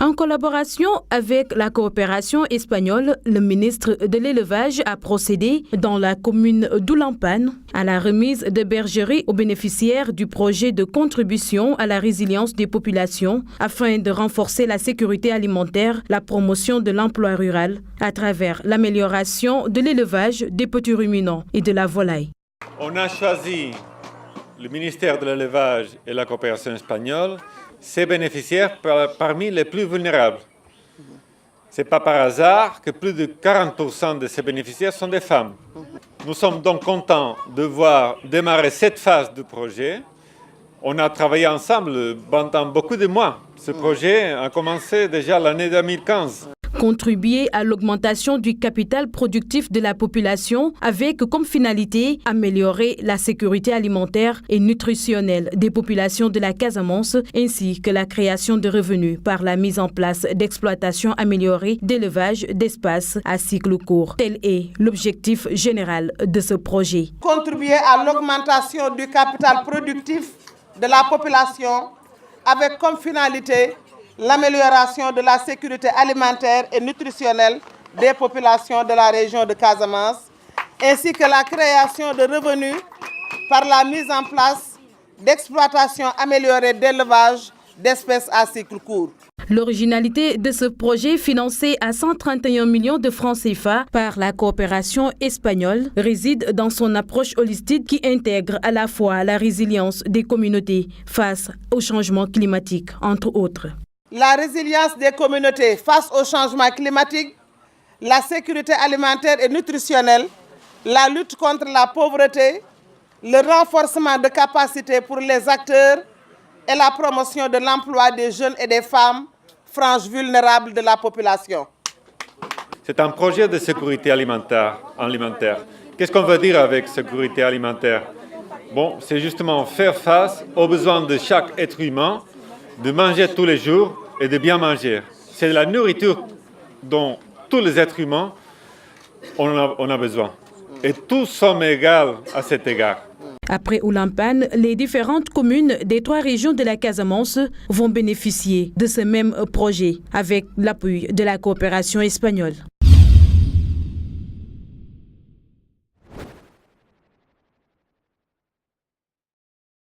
En collaboration avec la coopération espagnole, le ministre de l'Élevage a procédé dans la commune d'Oulampane à la remise de bergeries aux bénéficiaires du projet de contribution à la résilience des populations afin de renforcer la sécurité alimentaire, la promotion de l'emploi rural à travers l'amélioration de l'élevage des petits ruminants et de la volaille. On a choisi le ministère de l'Élevage et la coopération espagnole, ces bénéficiaires parmi les plus vulnérables. Ce n'est pas par hasard que plus de 40% de ces bénéficiaires sont des femmes. Nous sommes donc contents de voir démarrer cette phase du projet. On a travaillé ensemble pendant beaucoup de mois. Ce projet a commencé déjà l'année 2015. Contribuer à l'augmentation du capital productif de la population avec comme finalité améliorer la sécurité alimentaire et nutritionnelle des populations de la Casamance ainsi que la création de revenus par la mise en place d'exploitations améliorées d'élevage d'espaces à cycle court. Tel est l'objectif général de ce projet. Contribuer à l'augmentation du capital productif de la population avec comme finalité l'amélioration de la sécurité alimentaire et nutritionnelle des populations de la région de Casamance, ainsi que la création de revenus par la mise en place d'exploitations améliorées d'élevage d'espèces à cycle court. L'originalité de ce projet, financé à 131 millions de francs CFA par la coopération espagnole, réside dans son approche holistique qui intègre à la fois la résilience des communautés face au changement climatique, entre autres. La résilience des communautés face au changement climatique, la sécurité alimentaire et nutritionnelle, la lutte contre la pauvreté, le renforcement de capacités pour les acteurs et la promotion de l'emploi des jeunes et des femmes, franges vulnérables de la population. C'est un projet de sécurité alimentaire. Qu'est-ce qu'on veut dire avec sécurité alimentaire? Bon, c'est justement faire face aux besoins de chaque être humain, de manger tous les jours et de bien manger. C'est la nourriture dont tous les êtres humains on a besoin. Et tous sommes égaux à cet égard. Après Oulampane, les différentes communes des 3 régions de la Casamance vont bénéficier de ce même projet avec l'appui de la coopération espagnole.